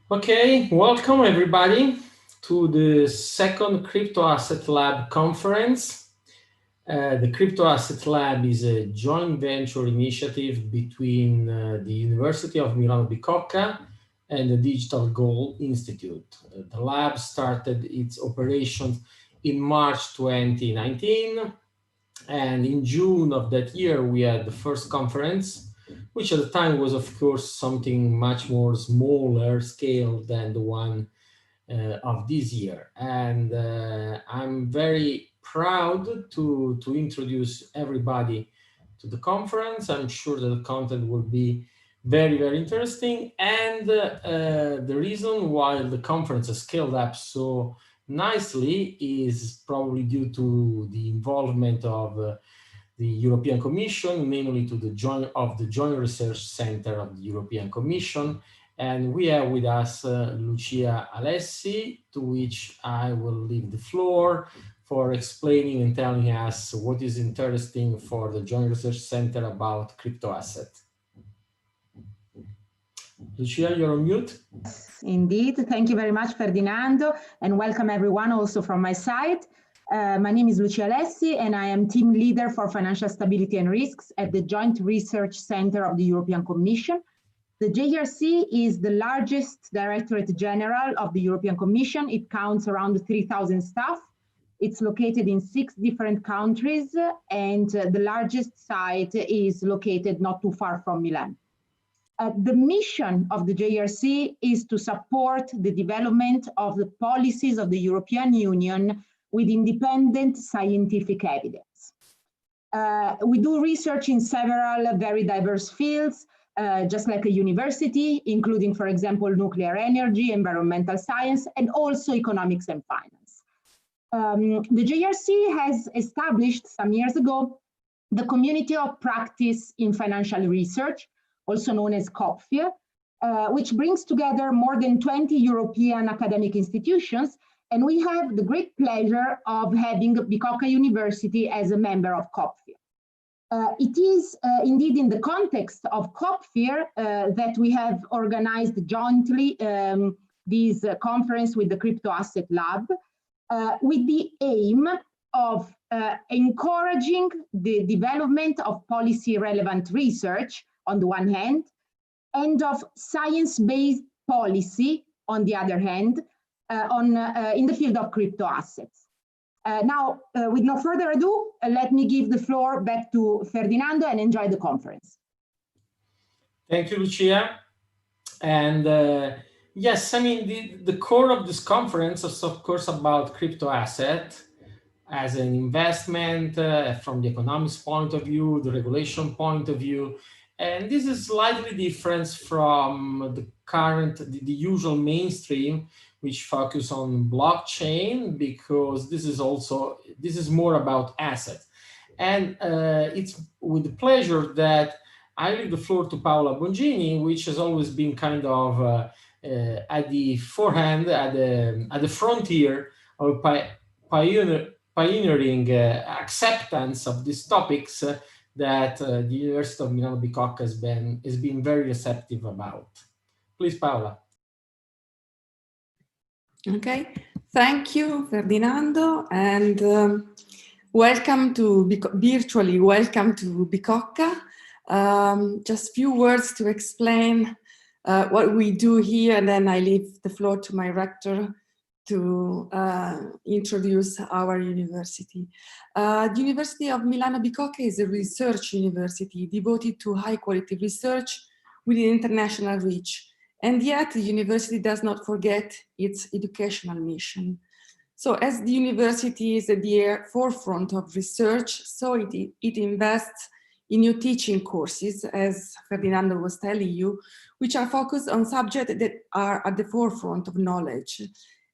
Okay, welcome everybody to the second Crypto Asset Lab conference. The Crypto Asset Lab is a joint venture initiative between the University of Milano-Bicocca and the Digital Gold Institute. The lab started its operations in March 2019, and in June of that year we had the first conference, which at the time was of course something much more smaller scale than the one of this year. And I'm very proud to introduce everybody to the conference. I'm sure that the content will be very, very interesting. And the reason why the conference has scaled up so nicely is probably due to the involvement of the European Commission, mainly to the Joint Research Center of the European Commission. And we have with us Lucia Alessi, to which I will leave the floor for explaining and telling us what is interesting for the Joint Research Center about crypto asset. Lucia, you're on mute. Yes, indeed. Thank you very much, Ferdinando, and welcome everyone also from my side. My name is Lucia Alessi, and I am team leader for financial stability and risks at the Joint Research Center of the European Commission. The JRC is the largest Directorate General of the European Commission. It counts around 3,000 staff. It's located in 6 different countries, and the largest site is located not too far from Milan. The mission of the JRC is to support the development of the policies of the European Union with independent scientific evidence. We do research in several very diverse fields, just like a university, including, for example, nuclear energy, environmental science, and also economics and finance. The JRC has established some years ago the Community of Practice in Financial Research, also known as COPFIR, which brings together more than 20 European academic institutions, and we have the great pleasure of having Bicocca University as a member of COPFIR. It is indeed in the context of COPFIR that we have organized jointly this conference with the Crypto Asset Lab with the aim of encouraging the development of policy relevant research on the one hand, and of science-based policy on the other hand, in the field of crypto assets. Now, with no further ado, let me give the floor back to Ferdinando and enjoy the conference. Thank you, Lucia. And yes, I mean, the core of this conference is, of course, about crypto asset as an investment from the economics point of view, the regulation point of view. And this is slightly different from the usual mainstream, which focus on blockchain, because this is more about assets. And it's with pleasure that I leave the floor to Paola Bongini, which has always been kind of at the forehand, at the frontier of pioneering acceptance of these topics that the University of Milano-Bicocca has been very receptive about. Please, Paola. Okay, thank you, Ferdinando, and welcome to virtually welcome to Bicocca. Just a few words to explain what we do here, and then I leave the floor to my rector to introduce our university. The University of Milano-Bicocca is a research university devoted to high-quality research with an international reach. And yet the university does not forget its educational mission. So as the university is at the forefront of research, so it invests in new teaching courses, as Ferdinando was telling you, which are focused on subjects that are at the forefront of knowledge.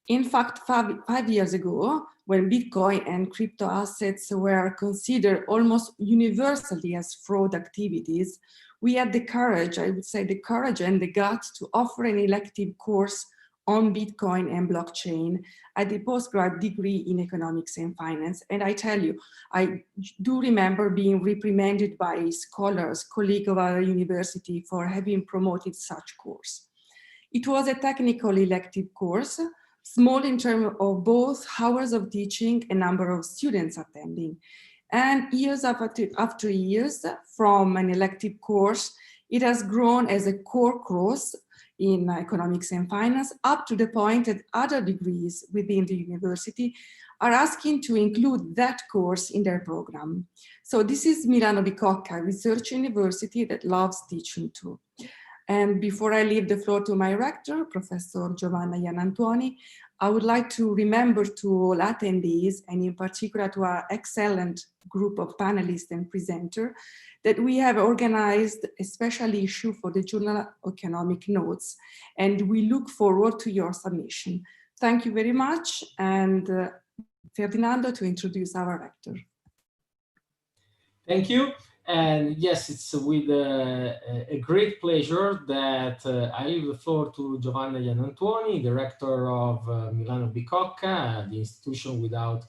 In fact, five years ago, when Bitcoin and crypto assets were considered almost universally as fraud activities, we had the courage, I would say the courage and the guts to offer an elective course on Bitcoin and blockchain at the postgrad degree in economics and finance. And I tell you, I do remember being reprimanded by scholars, colleagues of our university for having promoted such course. It was a technical elective course, small in terms of both hours of teaching and number of students attending. And years after years, from an elective course, it has grown as a core course in economics and finance, up to the point that other degrees within the university are asking to include that course in their program. So this is Milano-Bicocca, a research university that loves teaching too. And before I leave the floor to my rector, Professor Giovanna Iannantuoni, I would like to remember to all attendees, and in particular to our excellent group of panelists and presenters, that we have organized a special issue for the Journal Economic Notes, and we look forward to your submission. Thank you very much, and Ferdinando to introduce our rector. Thank you. And yes, it's with a great pleasure that I leave the floor to Giovanna Iannantuoni, Director of Milano-Bicocca, the institution without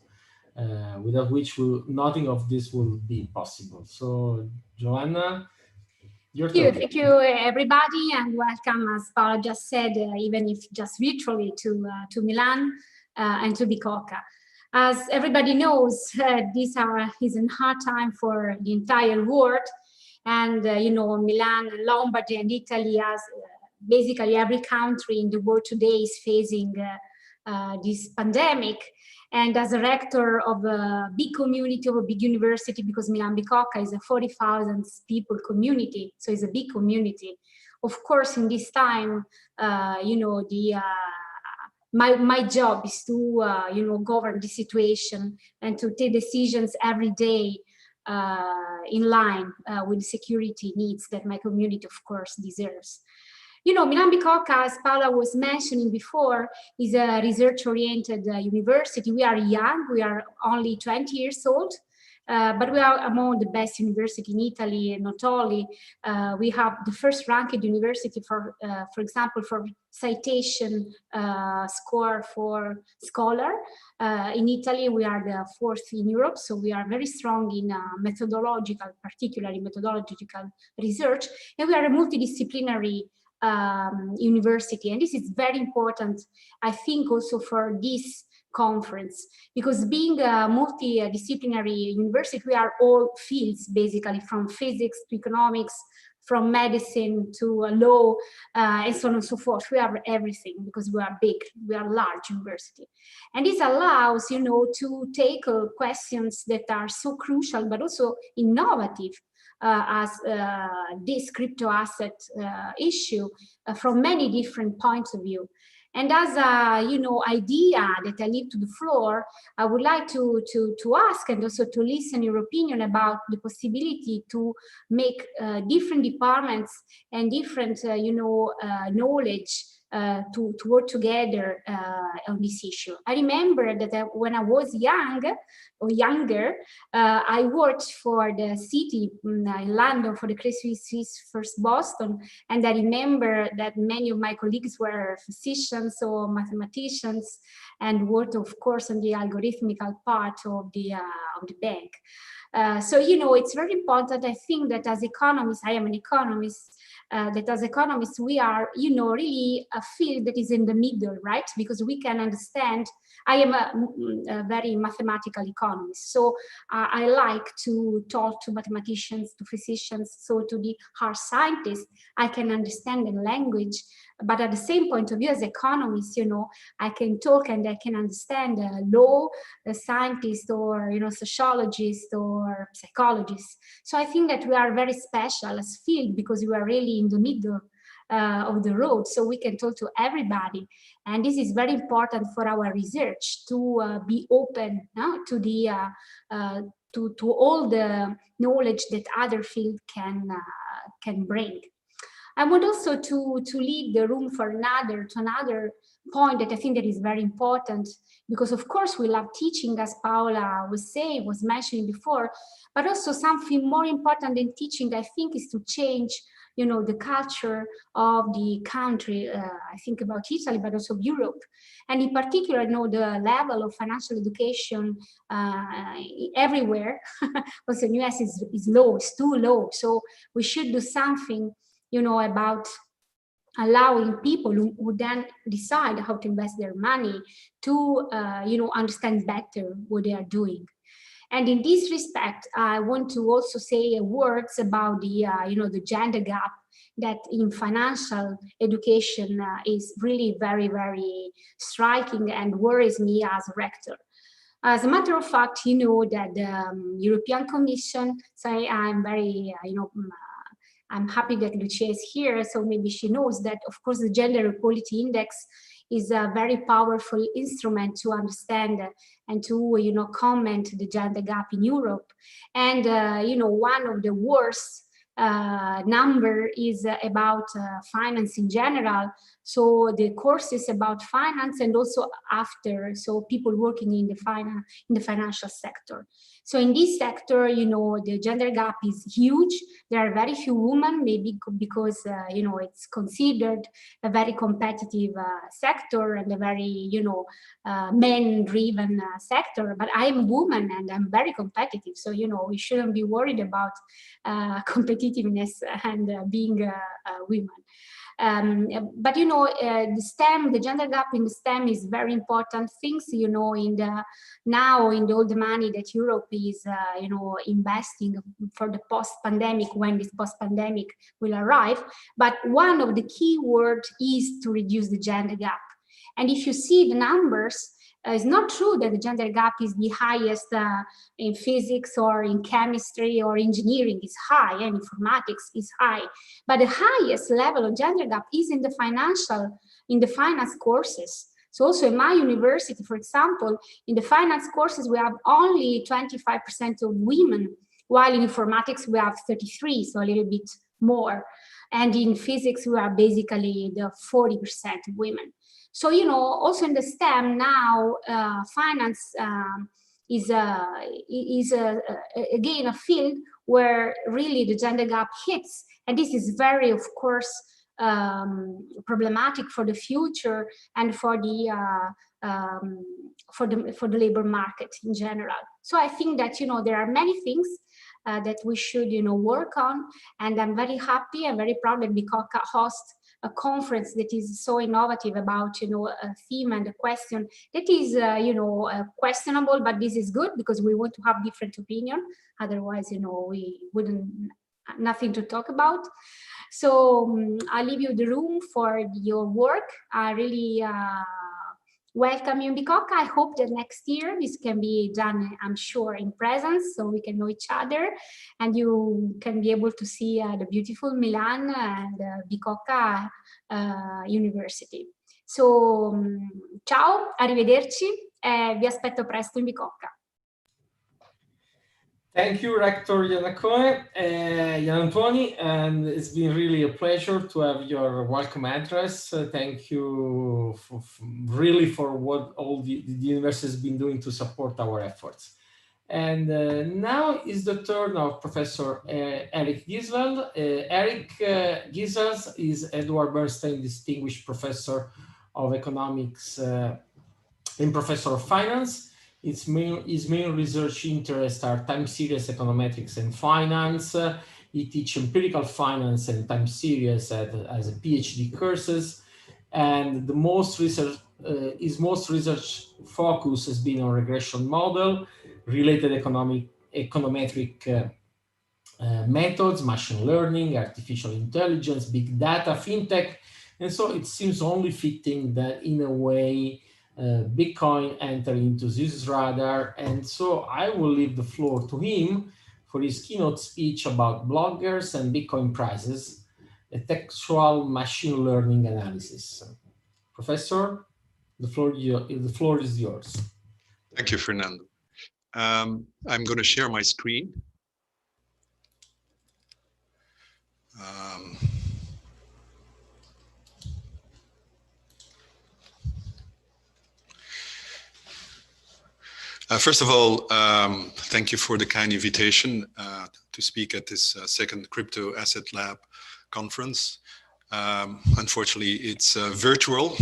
which nothing of this will be possible. So, Giovanna, your turn. Thank you, everybody, and welcome, as Paola just said, even if just virtually, to Milan and to Bicocca. As everybody knows, this is a hard time for the entire world, and you know, Milan, Lombardy, and Italy, as basically every country in the world today, is facing this pandemic. And as a rector of a big community, of a big university, because Milan-Bicocca is a 40,000 people community, so it's a big community. Of course, in this time, you know, my job is to, you know, govern the situation and to take decisions every day in line with the security needs that my community, of course, deserves. You know, Milan-Bicocca, as Paola was mentioning before, is a research-oriented university. We are young, we are only 20 years old, but we are among the best universities in Italy, and not only. We have the first ranked university for example, for citation score for scholar. In Italy, we are the 4th in Europe, so we are very strong in methodological, particularly methodological research, and we are a multidisciplinary university, and this is very important, I think, also for this conference, because being a multidisciplinary university, we are all fields, basically, from physics to economics, from medicine to law, and so on and so forth. We have everything because we are big, we are a large university. And this allows, you know, to take questions that are so crucial, but also innovative, as this crypto asset issue from many different points of view. And as a, you know, idea that I leave to the floor, I would like to ask and also to listen your opinion about the possibility to make different departments and different, you know, knowledge to work together on this issue. I remember that when I was younger, I worked for the city in London, for the Credit Suisse First Boston, and I remember that many of my colleagues were physicians or mathematicians and worked, of course, on the algorithmical part of the bank. So, you know, it's very important, I think, that as economists, I am an economist, that as economists, we are, you know, really a field that is in the middle, right? Because we can understand, I am a very mathematical economist. So I like to talk to mathematicians, to physicians, so to the hard scientists, I can understand the language. But at the same point of view, as economists, you know, I can talk and I can understand law, scientists, or, you know, sociologists or psychologists. So I think that we are very special as field because we are really in the middle of the road, so we can talk to everybody. And this is very important for our research to be open to the to all the knowledge that other fields can bring. I want also to leave the room for another point that I think that is very important, because of course we love teaching, as Paola was mentioning before, but also something more important than teaching, I think, is to change, you know, the culture of the country. I think about Italy, but also Europe, and in particular, you know, the level of financial education everywhere. Also, in US is low, it's too low. So we should do something, you know, about allowing people who then decide how to invest their money to understand better what they are doing. And in this respect, I want to also say words about the the gender gap that in financial education is really very, very striking and worries me as a rector. As a matter of fact, you know that the European Commission, so I'm very, I'm happy that Lucia is here, so maybe she knows that, of course, the Gender Equality Index is a very powerful instrument to understand and to, comment the gender gap in Europe. And, one of the worst number is about finance in general. So the courses about finance and also after, so people working in the financial sector. So in this sector, the gender gap is huge. There are very few women, maybe because, it's considered a very competitive sector and a very, men-driven sector. But I'm a woman and I'm very competitive. So, we shouldn't be worried about competitiveness and being women. But the gender gap in the STEM is very important. Things now in all the money that Europe is investing for the post-pandemic, when this post-pandemic will arrive. But one of the key words is to reduce the gender gap. And if you see the numbers, it's not true that the gender gap is the highest in physics or in chemistry or engineering is high, and informatics is high. But the highest level of gender gap is in the finance courses. So also in my university, for example, in the finance courses, we have only 25% of women, while in informatics we have 33, so a little bit more. And in physics, we are basically the 40% women. So, also in the STEM now, finance is again a field where really the gender gap hits. And this is very, of course, problematic for the future and for the labor market in general. So I think that, there are many things that we should, work on. And I'm very happy and very proud that Bicocca hosts a conference that is so innovative about, a theme and a question that is, questionable, but this is good because we want to have different opinion. Otherwise, we wouldn't, nothing to talk about. So I'll leave you the room for your work. I really welcome you in Bicocca. I hope that next year this can be done, I'm sure, in presence, so we can know each other and you can be able to see the beautiful Milan and Bicocca University. So, ciao, arrivederci, vi aspetto presto in Bicocca. Thank you, Rector Iannantuoni, and it's been really a pleasure to have your welcome address. Thank you for what all the university has been doing to support our efforts. And now is the turn of Professor Eric Ghysels. Eric Ghysels is Edward Bernstein Distinguished Professor of Economics and Professor of Finance. His main research interests are time series econometrics and finance. He teaches empirical finance and time series as a PhD courses. And his most research focus has been on regression model, related econometric methods, machine learning, artificial intelligence, big data, fintech. And so it seems only fitting that in a way, Bitcoin enter into this radar. And so I will leave the floor to him for his keynote speech about bloggers and Bitcoin prices, a textual machine learning analysis. Professor, the floor is yours. Thank you, Fernando. I'm going to share my screen. First of all, thank you for the kind invitation to speak at this second Crypto Asset Lab conference. Unfortunately, it's virtual.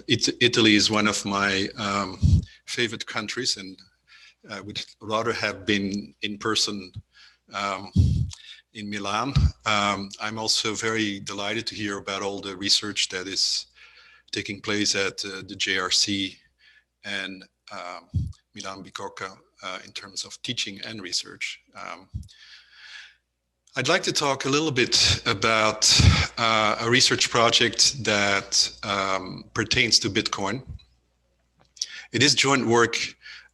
Italy is one of my favorite countries, and I would rather have been in person in Milan. I'm also very delighted to hear about all the research that is taking place at the JRC and Milano-Bicocca in terms of teaching and research. I'd like to talk a little bit about a research project that pertains to Bitcoin. It is joint work,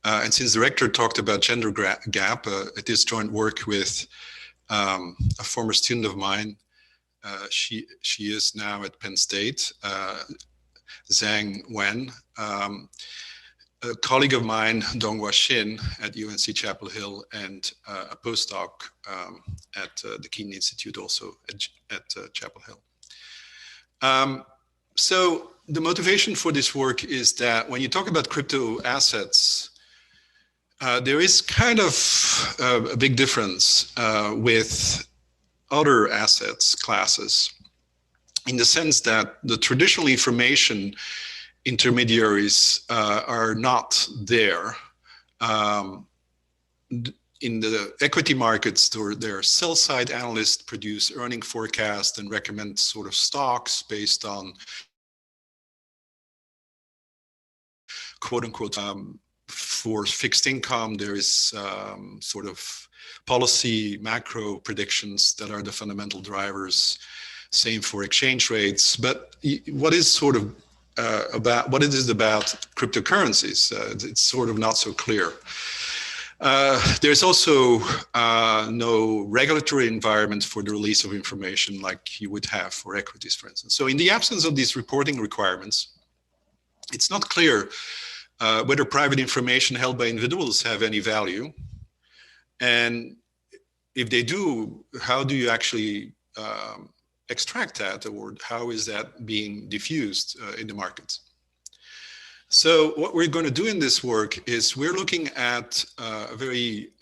and since the rector talked about gender gap, it is joint work with a former student of mine. She is now at Penn State, Zhang Wen. A colleague of mine, Donghua Xin, at UNC Chapel Hill, and a postdoc at the Keynote Institute, also at Chapel Hill. So the motivation for this work is that when you talk about crypto assets, there is kind of a big difference with other assets classes, in the sense that the traditional information intermediaries are not there. In the equity markets, their sell-side analysts produce earning forecasts and recommend sort of stocks based on quote-unquote. For fixed income, there is sort of policy macro predictions that are the fundamental drivers. Same for exchange rates. But what is sort of about what it is about cryptocurrencies, it's sort of not so clear. There's also no regulatory environment for the release of information like you would have for equities, for instance. So in the absence of these reporting requirements, it's not clear whether private information held by individuals have any value. And if they do, how do you actually extract that, or how is that being diffused in the markets? So what we're going to do in this work is we're looking at a very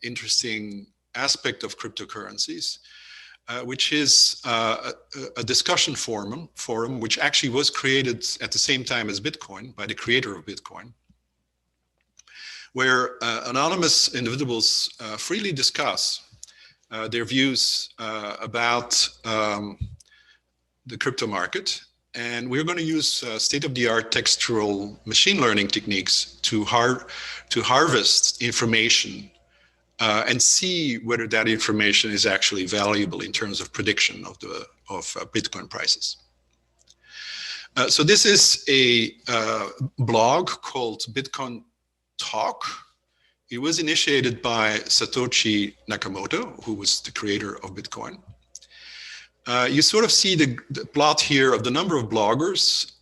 interesting aspect of cryptocurrencies, which is a discussion forum which actually was created at the same time as Bitcoin by the creator of Bitcoin, where anonymous individuals freely discuss their views about the crypto market. And we're going to use state-of-the-art textual machine learning techniques to harvest information and see whether that information is actually valuable in terms of prediction of Bitcoin prices. So this is a blog called Bitcoin Talk. It was initiated by Satoshi Nakamoto, who was the creator of Bitcoin. You sort of see the plot here of the number of bloggers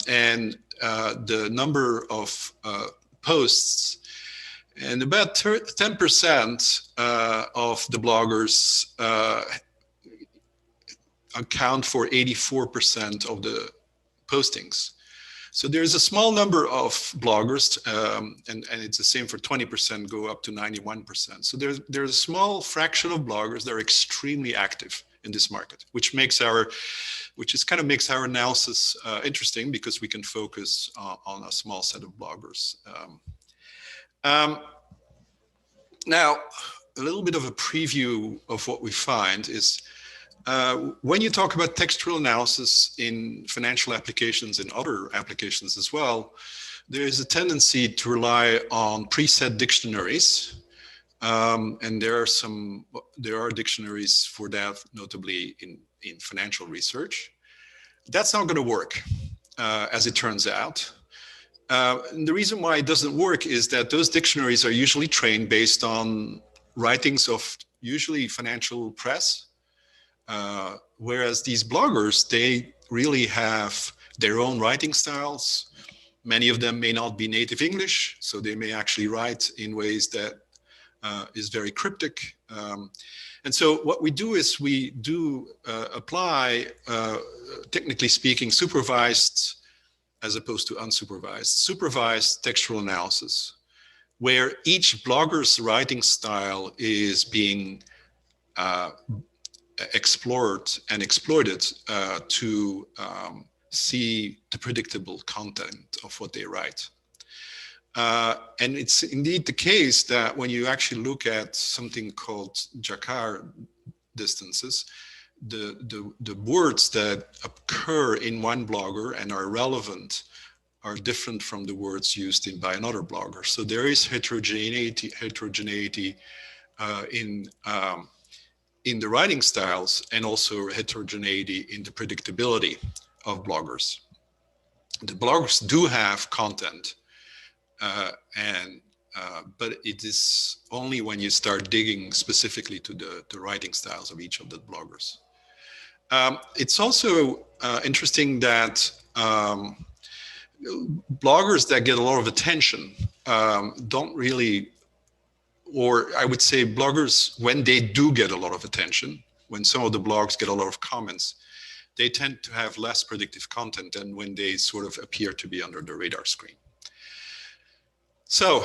and the number of posts. And about 10% of the bloggers account for 84% of the postings. So there's a small number of bloggers, and it's the same for 20%, go up to 91%. So there's a small fraction of bloggers that are extremely active in this market, which makes our analysis interesting, because we can focus on a small set of bloggers. Now, a little bit of a preview of what we find is when you talk about textual analysis in financial applications and other applications as well, there is a tendency to rely on preset dictionaries. And there are dictionaries for that, notably in financial research. That's not going to work, as it turns out. And the reason why it doesn't work is that those dictionaries are usually trained based on writings of usually financial press, whereas these bloggers, they really have their own writing styles. Many of them may not be native English, so they may actually write in ways that is very cryptic. And so what we do is we do apply, technically speaking, supervised as opposed to unsupervised, supervised textual analysis, where each blogger's writing style is being explored and exploited to see the predictable content of what they write. And it's indeed the case that when you actually look at something called Jacquard distances, the words that occur in one blogger and are relevant are different from the words used by another blogger. So there is heterogeneity in the writing styles, and also heterogeneity in the predictability of bloggers. The bloggers do have content, but it is only when you start digging specifically to the writing styles of each of the bloggers. It's also interesting that bloggers that get a lot of attention don't really, or I would say bloggers, when they do get a lot of attention, when some of the blogs get a lot of comments, they tend to have less predictive content than when they sort of appear to be under the radar screen. So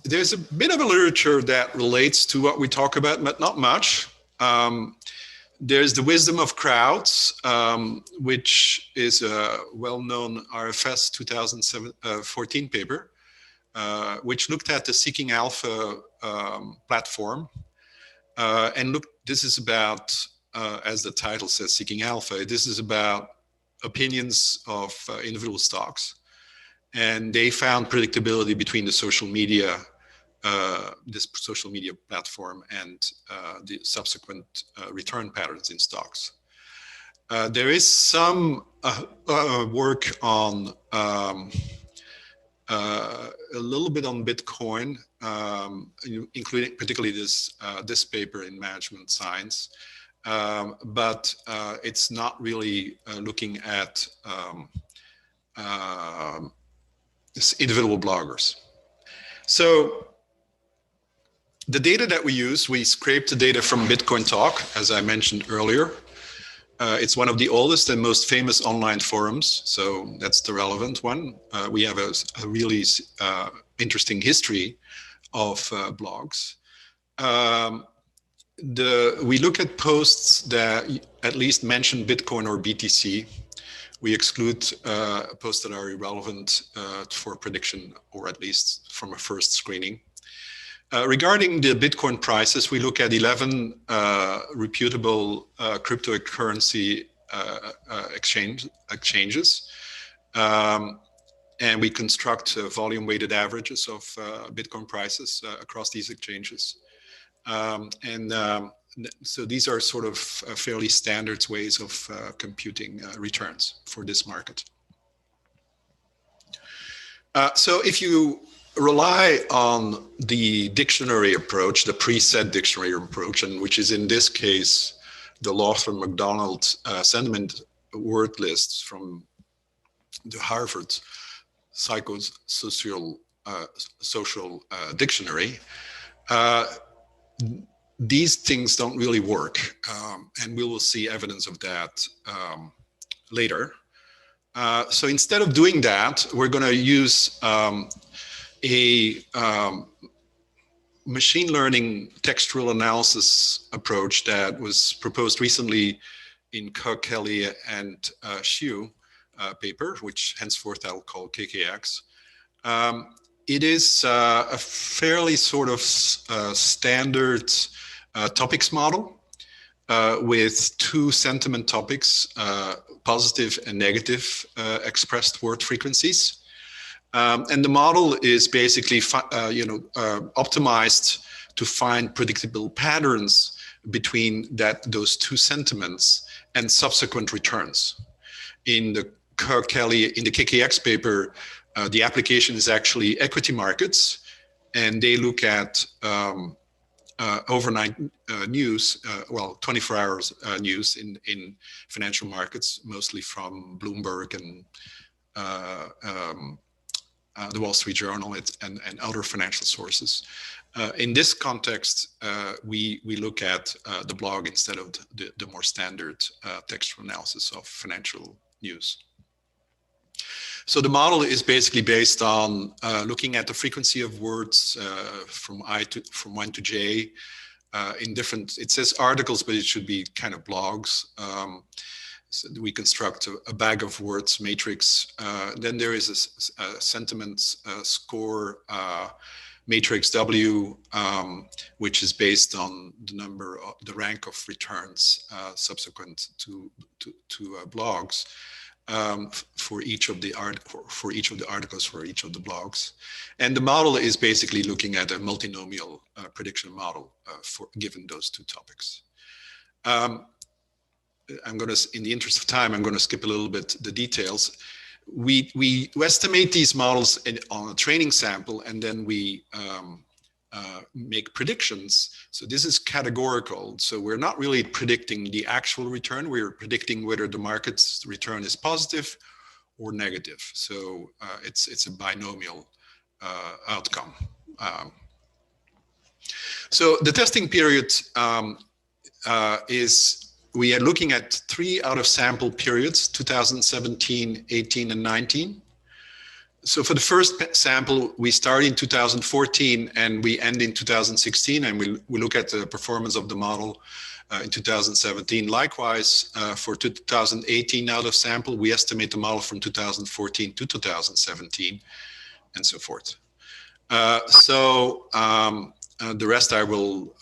there's a bit of a literature that relates to what we talk about, but not much. There's The Wisdom of Crowds, which is a well-known RFS 2014 paper, which looked at the Seeking Alpha platform. And look, this is about, as the title says, Seeking Alpha, this is about opinions of individual stocks. And they found predictability between the social media, this social media platform, and the subsequent return patterns in stocks. There is some work on a little bit on Bitcoin, including particularly this paper in Management Science, but it's not really looking at individual bloggers. So the data that we use, we scrape the data from Bitcoin Talk, as I mentioned earlier. It's one of the oldest and most famous online forums, so that's the relevant one. We have a really interesting history of blogs. We look at posts that at least mention Bitcoin or BTC. We exclude posts that are irrelevant for prediction, or at least from a first screening. Regarding the Bitcoin prices, we look at 11 reputable cryptocurrency exchanges. And we construct volume-weighted averages of Bitcoin prices across these exchanges. So these are sort of fairly standard ways of computing returns for this market. So if you rely on the dictionary approach, the preset dictionary approach, and which is in this case the Lawson McDonald sentiment word lists from the Harvard Psychosocial Social Dictionary, these things don't really work, and we will see evidence of that later. So instead of doing that, we're going to use a machine learning textual analysis approach that was proposed recently in Kelly and Xiu paper, which henceforth I'll call KKX. It is a fairly sort of standard topics model with two sentiment topics, positive and negative expressed word frequencies. And the model is basically optimized to find predictable patterns between those two sentiments and subsequent returns. In the KKX paper, the application is actually equity markets, and they look at overnight news, 24 hours news in financial markets, mostly from Bloomberg and the Wall Street Journal and other financial sources. In this context, we look at the blog instead of the more standard textual analysis of financial news. So the model is basically based on looking at the frequency of words from 1 to J in different, it says articles, but it should be kind of blogs. So we construct a bag of words matrix. Then there is a sentiment score matrix W, which is based on the rank of returns subsequent to blogs for each of the articles for each of the blogs. And the model is basically looking at a multinomial prediction model for given those two topics. I'm going to, in the interest of time, I'm going to skip a little bit the details. We estimate these models on a training sample, and then we make predictions. So this is categorical. So we're not really predicting the actual return. We're predicting whether the market's return is positive or negative. So it's a binomial outcome. So the testing period is, we are looking at 3 out of sample periods, 2017, 18, and 19. So for the first sample, we start in 2014 and we end in 2016, and we look at the performance of the model in 2017. Likewise, for 2018 out of sample, we estimate the model from 2014 to 2017, and so forth. The rest I will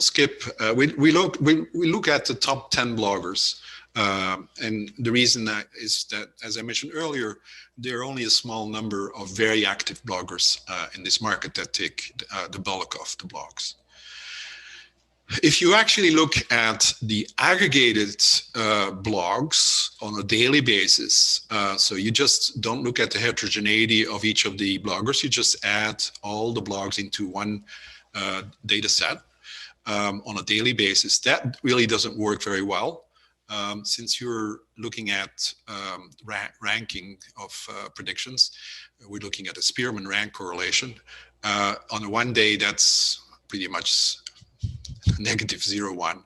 skip. We look at the top 10 bloggers, and the reason is that, as I mentioned earlier, there are only a small number of very active bloggers in this market that take the bulk of the blogs. If you actually look at the aggregated blogs on a daily basis, so you just don't look at the heterogeneity of each of the bloggers, you just add all the blogs into one data set on a daily basis. That really doesn't work very well, since you're looking at ranking of predictions. We're looking at a Spearman rank correlation. On a one day, that's pretty much -0.1.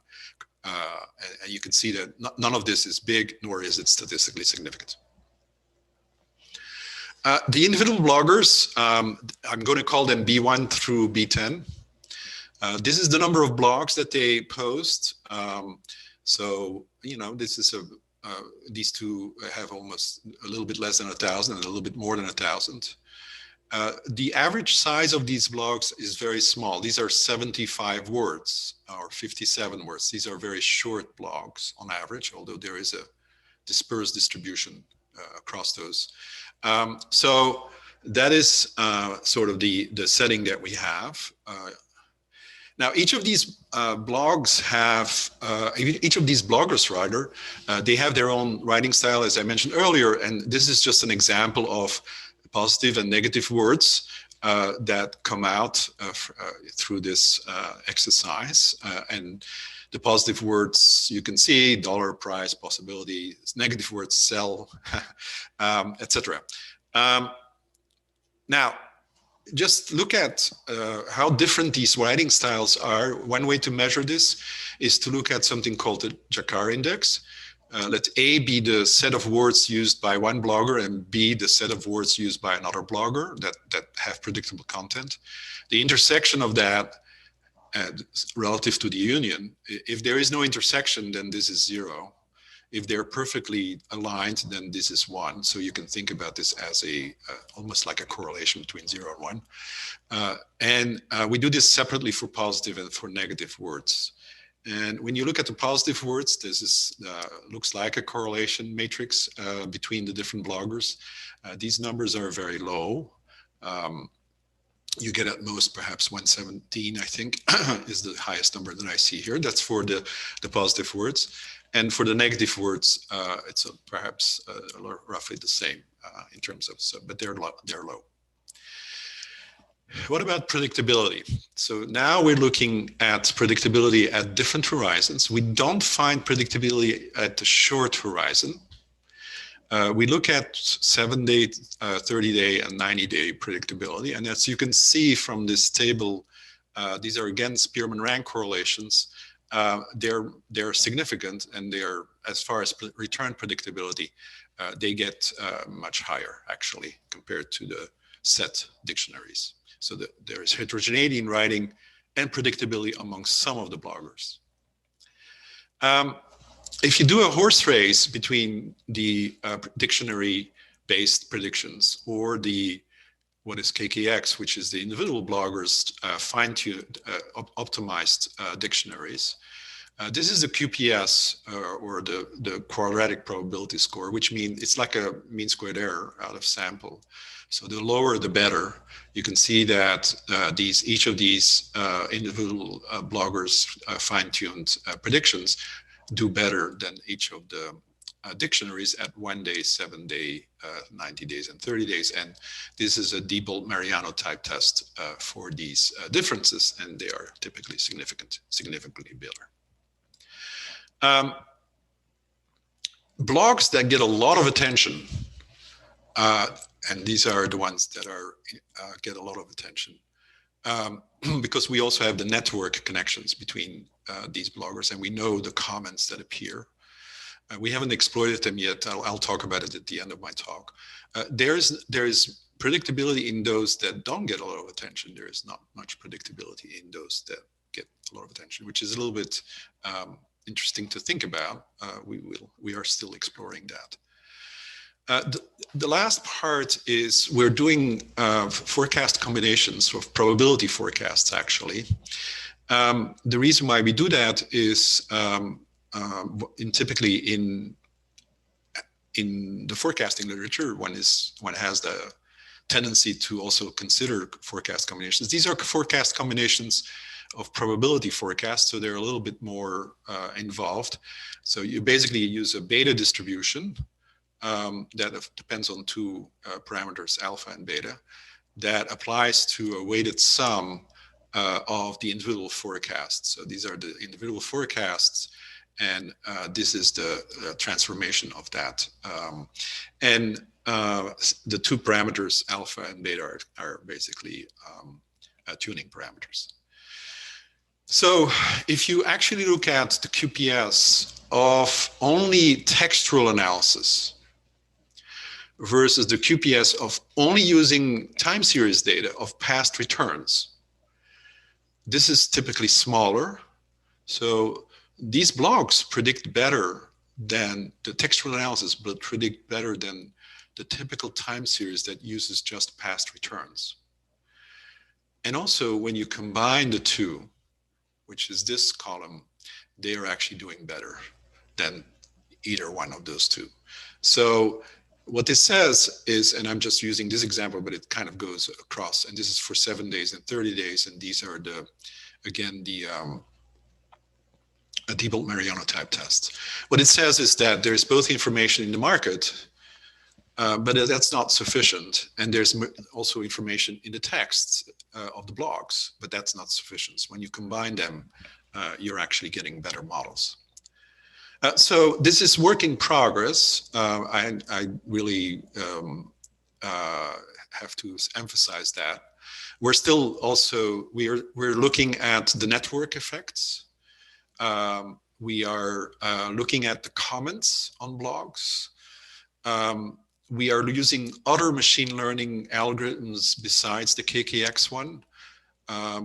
And you can see that none of this is big, nor is it statistically significant. The individual bloggers, I'm going to call them B1 through B10. This is the number of blogs that they post. So, you know, this is these two have almost a little bit less than 1,000 and a little bit more than 1,000. The average size of these blogs is very small. These are 75 words or 57 words. These are very short blogs on average, although there is a dispersed distribution across those. So that is sort of the setting that we have. Now, each of these blogs have, each of these bloggers rather, they have their own writing style, as I mentioned earlier, and this is just an example of positive and negative words that come out through this exercise. And the positive words, you can see dollar, price, possibility, negative words, sell, etc. Now, just look at how different these writing styles are. One way to measure this is to look at something called the Jacquard index. Let A be the set of words used by one blogger and B the set of words used by another blogger that have predictable content. The intersection of that relative to the union, if there is no intersection, then this is 0. If they're perfectly aligned, then this is 1. So you can think about this as a almost like a correlation between 0 and 1. We do this separately for positive and for negative words. And when you look at the positive words, this is looks like a correlation matrix between the different bloggers. These numbers are very low. You get at most perhaps 117, I think, is the highest number that I see here. That's for the positive words. And for the negative words, it's perhaps roughly the same in terms of, but they're low. What about predictability? So now we're looking at predictability at different horizons. We don't find predictability at the short horizon. We look at 7-day, 30-day, and 90-day predictability. And as you can see from this table, these are again Spearman rank correlations. They're significant, and they're, as far as return predictability, they get much higher actually compared to the set dictionaries. So there is heterogeneity in writing and predictability among some of the bloggers. if you do a horse race between the dictionary-based predictions or the what is KKX, which is the individual bloggers fine-tuned, optimized dictionaries. This is the QPS or the quadratic probability score, which means it's like a mean squared error out of sample. So the lower, the better. You can see that each of these individual bloggers' fine-tuned predictions do better than each of the dictionaries at 1 day, 7 day, 90 days, and 30 days. And this is a Diebold-Mariano type test for these differences, and they are typically significantly bigger. Blogs that get a lot of attention, and these are the ones that are get a lot of attention, because we also have the network connections between these bloggers, and we know the comments that appear. We haven't exploited them yet. I'll talk about it at the end of my talk. There is predictability in those that don't get a lot of attention. There is not much predictability in those that get a lot of attention, which is a little bit interesting to think about. We are still exploring that. The last part is we're doing forecast combinations of probability forecasts, actually. The reason why we do that is typically in the forecasting literature, one has the tendency to also consider forecast combinations. These are forecast combinations of probability forecasts, so they're a little bit more involved. So you basically use a beta distribution that depends on two parameters, alpha and beta, that applies to a weighted sum of the individual forecasts. So these are the individual forecasts, and this is the transformation of that. And the two parameters, alpha and beta, are basically tuning parameters. So if you actually look at the QPS of only textual analysis versus the QPS of only using time series data of past returns, this is typically smaller. So these blogs predict better than the textual analysis, but predict better than the typical time series that uses just past returns. And also when you combine the two, which is this column, they are actually doing better than either one of those two. So what this says is, and I'm just using this example, but it kind of goes across, and this is for 7 days and 30 days. And these are the, again, the Diebold-Mariano type tests. What it says is that there's both information in the market, but that's not sufficient. And there's also information in the texts of the blogs, but that's not sufficient. So when you combine them, you're actually getting better models. So this is work in progress. I really have to emphasize that. We're still also, we're looking at the network effects. We are looking at the comments on blogs. We are using other machine learning algorithms besides the KKX one.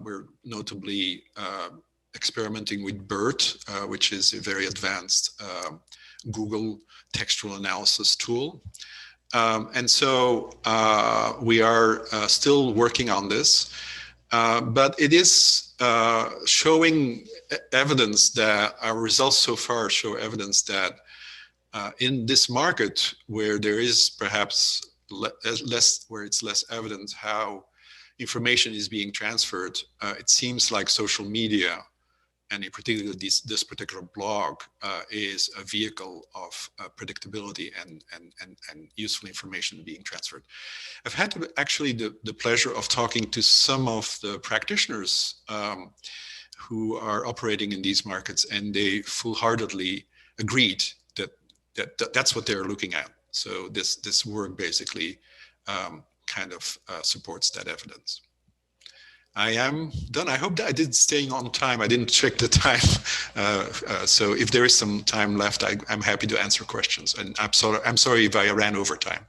We're notably experimenting with BERT, which is a very advanced Google textual analysis tool. And so we are still working on this, but it is showing evidence that our results so far show evidence that in this market where there is perhaps where it's less evident how information is being transferred, it seems like social media, and in particular this particular blog, is a vehicle of predictability and useful information being transferred. I've had actually the pleasure of talking to some of the practitioners who are operating in these markets, and they full-heartedly agreed that that's what they're looking at. So this work basically kind of supports that evidence. I am done. I hope that I did staying on time. I didn't check the time. So if there is some time left, I'm happy to answer questions. And I'm sorry if I ran over time.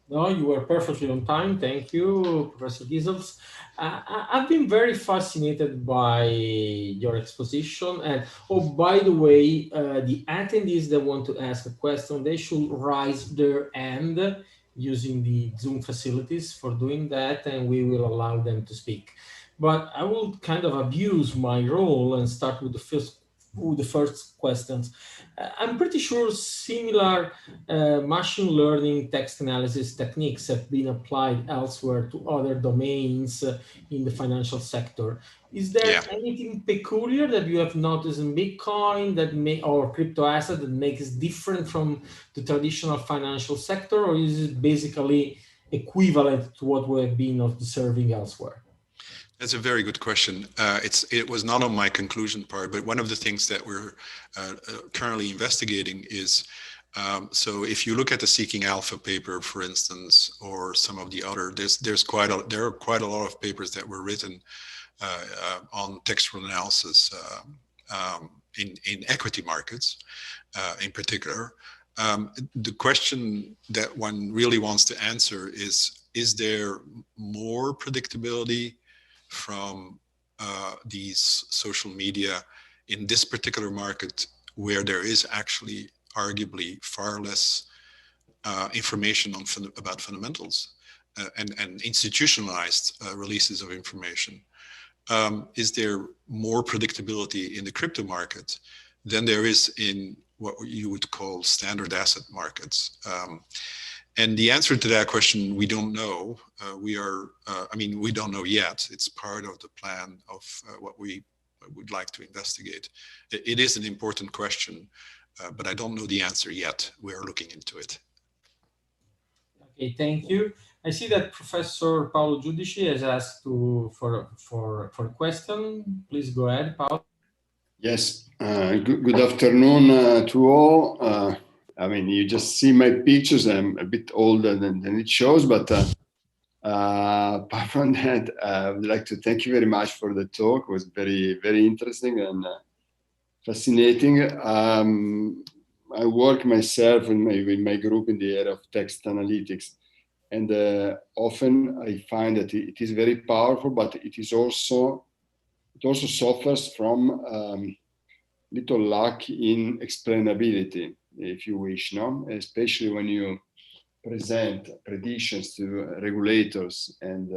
No, you were perfectly on time. Thank you, Professor Ghysels. I've been very fascinated by your exposition. And oh, by the way, the attendees that want to ask a question, they should raise their hand using the Zoom facilities for doing that, and we will allow them to speak. But I will kind of abuse my role and start with the first questions. I'm pretty sure similar machine learning text analysis techniques have been applied elsewhere to other domains in the financial sector. Is there Yeah. anything peculiar that you have noticed in Bitcoin that or crypto asset that makes different from the traditional financial sector, or is it basically equivalent to what we have been observing elsewhere? That's a very good question. It was not on my conclusion part, but one of the things that we're currently investigating is, so if you look at the Seeking Alpha paper, for instance, or some of the other, there are quite a lot of papers that were written on textual analysis in equity markets, in particular. The question that one really wants to answer is there more predictability from these social media in this particular market, where there is actually arguably far less information about fundamentals and institutionalized releases of information? Is there more predictability in the crypto market than there is in what you would call standard asset markets? And the answer to that question, we don't know. We don't know yet. It's part of the plan of what we would like to investigate. It is an important question, but I don't know the answer yet. We're looking into it. Okay, thank you. I see that Professor Paolo Giudici has asked for a question. Please go ahead, Paolo. Yes, good afternoon to all. I mean, you just see my pictures. I'm a bit older than it shows, but apart from that, I would like to thank you very much for the talk. It was very, very interesting and fascinating. I work myself in my group in the area of text analytics, and often I find that it is very powerful, but it also suffers from little lack in explainability, if you wish, no? Especially when you present predictions to regulators and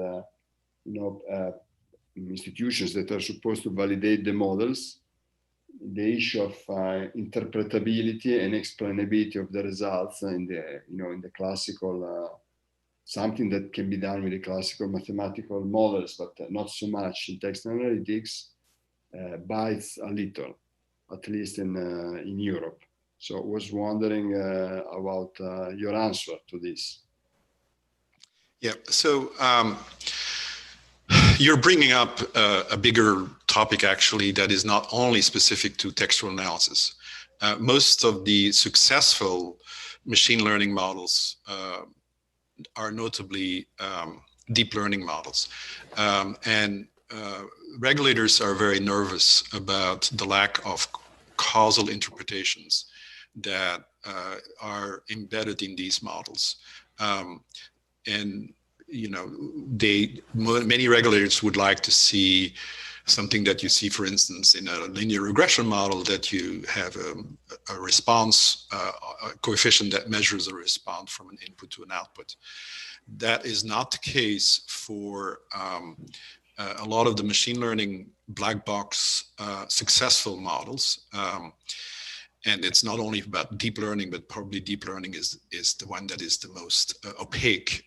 institutions that are supposed to validate the models. The issue of interpretability and explainability of the results in the classical something that can be done with the classical mathematical models, but not so much in text analytics, bites a little, at least in Europe. So I was wondering about your answer to this. Yeah, so you're bringing up a bigger topic, actually, that is not only specific to textual analysis. Most of the successful machine learning models are notably deep learning models. And regulators are very nervous about the lack of causal interpretations that are embedded in these models. And many regulators would like to see something that you see, for instance, in a linear regression model, that you have a response, a coefficient that measures a response from an input to an output. That is not the case for a lot of the machine learning black box successful models. And it's not only about deep learning, but probably deep learning is the one that is the most opaque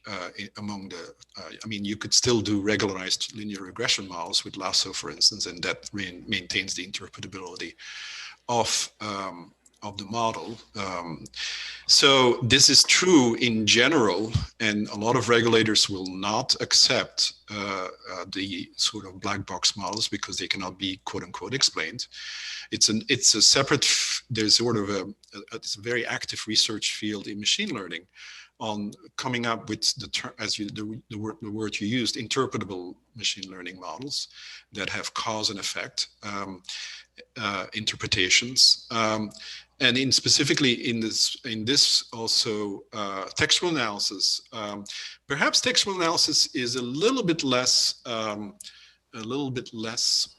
among the, you could still do regularized linear regression models with Lasso, for instance, and that maintains the interpretability of the model. So this is true in general, and a lot of regulators will not accept the sort of black box models because they cannot be quote unquote explained. It's a separate, there's sort of it's a very active research field in machine learning on coming up with the word you used, interpretable machine learning models that have cause and effect interpretations. and specifically in this also textual analysis, perhaps textual analysis is a little bit less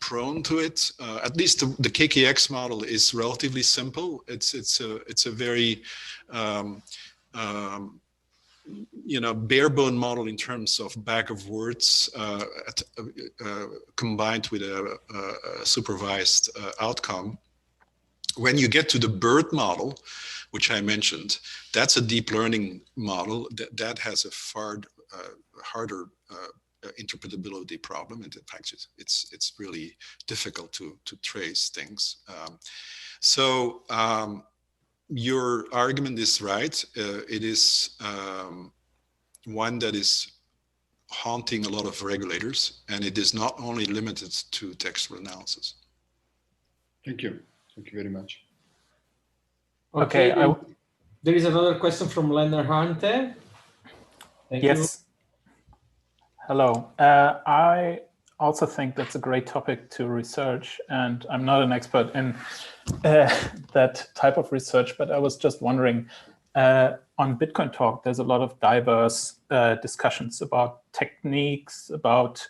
prone to it. At least the KKX model is relatively simple. It's a very bare bone model in terms of bag of words combined with a supervised outcome. When you get to the BERT model, which I mentioned, that's a deep learning model that has a far harder interpretability problem. And in fact, it's really difficult to trace things. So your argument is right. It is one that is haunting a lot of regulators, and it is not only limited to textual analysis. Thank you. Thank you very much. Okay, there is another question from Leonard Hante. Thank you. Hello. I also think that's a great topic to research, and I'm not an expert in that type of research, but I was just wondering, on Bitcoin Talk, there's a lot of diverse discussions about techniques, about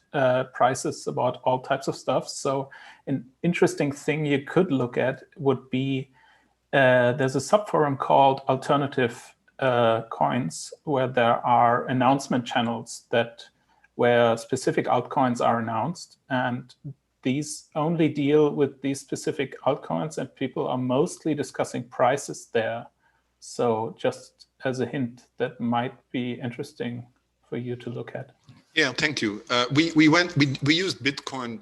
prices, about all types of stuff. So an interesting thing you could look at would be, there's a subforum called Alternative Coins, where there are announcement channels where specific altcoins are announced, and these only deal with these specific altcoins, and people are mostly discussing prices there. So just as a hint, that might be interesting for you to look at. Yeah, thank you. We used Bitcoin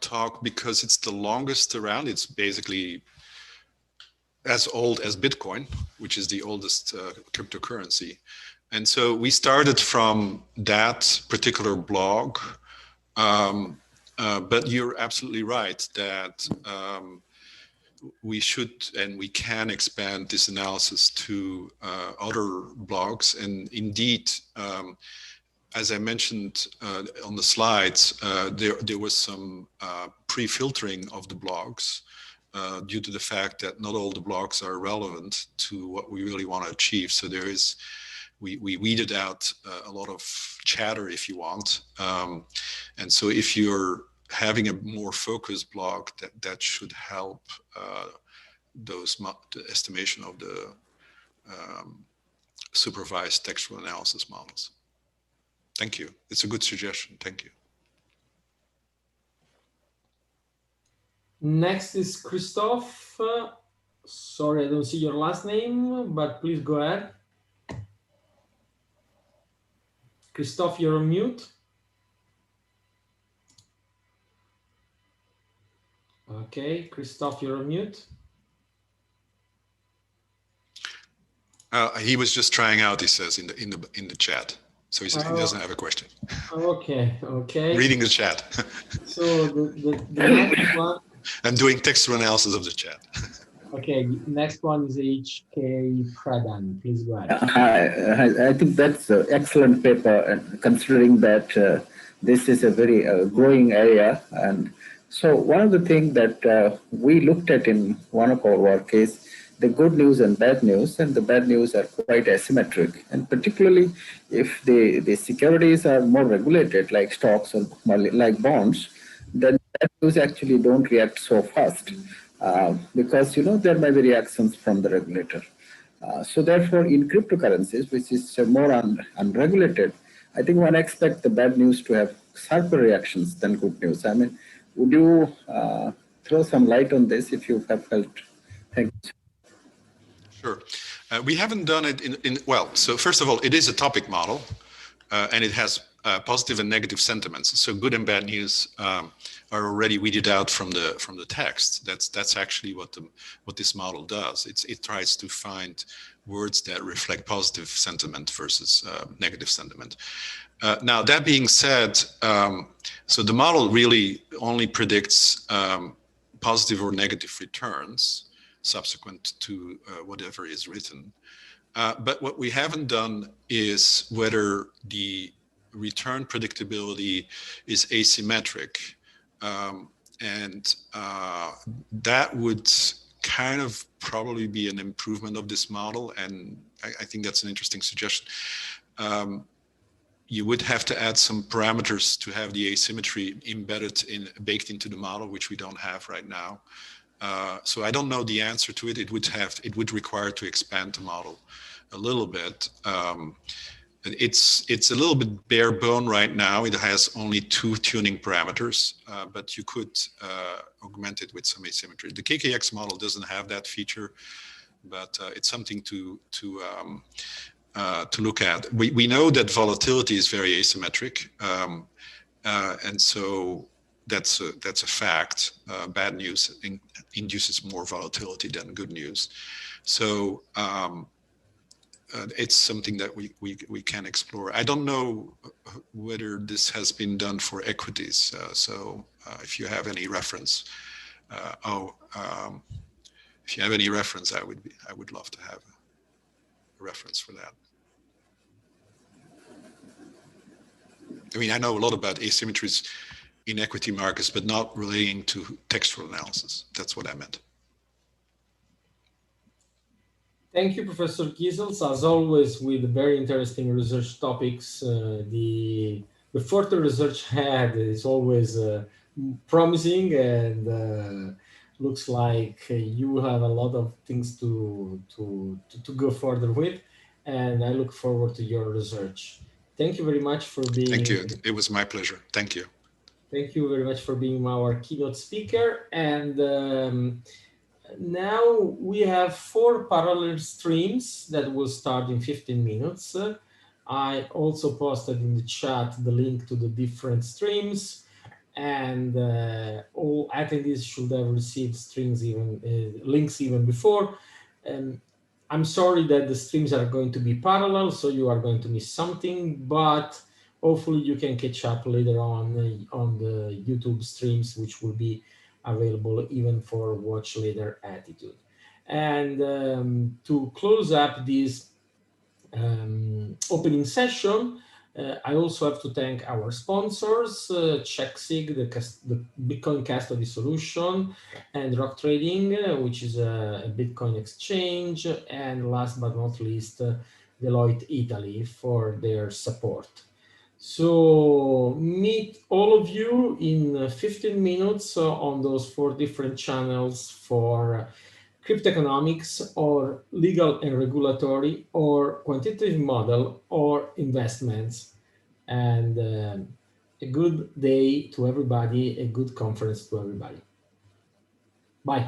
Talk because it's the longest around. It's basically as old as Bitcoin, which is the oldest cryptocurrency. And so we started from that particular blog. But you're absolutely right that we should and we can expand this analysis to other blogs. And indeed, as I mentioned on the slides, there was some pre-filtering of the blogs due to the fact that not all the blogs are relevant to what we really want to achieve. So there is, we weeded out a lot of chatter, if you want. And so if you're having a more focused blog, that should help the estimation of the supervised textual analysis models. Thank you. It's a good suggestion. Thank you. Next is Christophe. Sorry, I don't see your last name, but please go ahead. Christophe, you're on mute. Okay, Christophe, you're on mute. He was just trying out, he says, in the chat. So he doesn't have a question. Okay, okay. Reading the chat. So the next one. I'm doing textual analysis of the chat. Okay, next one is HK Pradhan. Please go ahead. I think that's an excellent paper, and considering that this is a very growing area. And so one of the things that we looked at in one of our work is the good news and bad news, and the bad news are quite asymmetric. And particularly if the securities are more regulated, like stocks or like bonds, then bad news actually don't react so fast. Because there may be reactions from the regulator. So therefore, in cryptocurrencies, which is more unregulated, I think one expects the bad news to have sharper reactions than good news. I mean, would you throw some light on this if you have felt? Thank you. Sure. We haven't done it well, so first of all, it is a topic model, and it has positive and negative sentiments. So good and bad news are already weeded out from the text. That's actually what this model does. It tries to find words that reflect positive sentiment versus negative sentiment. Now that being said, so the model really only predicts positive or negative returns subsequent to whatever is written. But what we haven't done is whether the return predictability is asymmetric. And that would kind of probably be an improvement of this model, and I think that's an interesting suggestion. You would have to add some parameters to have the asymmetry baked into the model, which we don't have right now. So I don't know the answer to it. It would require to expand the model a little bit. It's a little bit bare bone right now. It has only 2 tuning parameters, but you could augment it with some asymmetry. The KKX model doesn't have that feature, but it's something to look at. We know that volatility is very asymmetric, and so that's a fact. Bad news induces more volatility than good news. So it's something that we can explore. I don't know whether this has been done for equities. So if you have any reference, if you have any reference, I would love to have a reference for that. I mean, I know a lot about asymmetries in equity markets, but not relating to textual analysis. That's what I meant. Thank you, Professor Ghysels. As always, with very interesting research topics. The further research ahead is always promising, and looks like you have a lot of things to go further with. And I look forward to your research. Thank you very much for being. Thank you. It was my pleasure. Thank you. Thank you very much for being our keynote speaker. And now we have 4 parallel streams that will start in 15 minutes. I also posted in the chat the link to the different streams, and all attendees should have received links even before. I'm sorry that the streams are going to be parallel, so you are going to miss something, but hopefully you can catch up later on the YouTube streams, which will be available even for watch later attitude. And to close up this opening session, I also have to thank our sponsors, CheckSig, the Bitcoin custody solution, and Rock Trading, which is a Bitcoin exchange, and last but not least, Deloitte Italy for their support. So meet all of you in 15 minutes on those 4 different channels for crypto economics, or legal and regulatory, or quantitative model, or investments. And a good day to everybody, a good conference to everybody. Bye.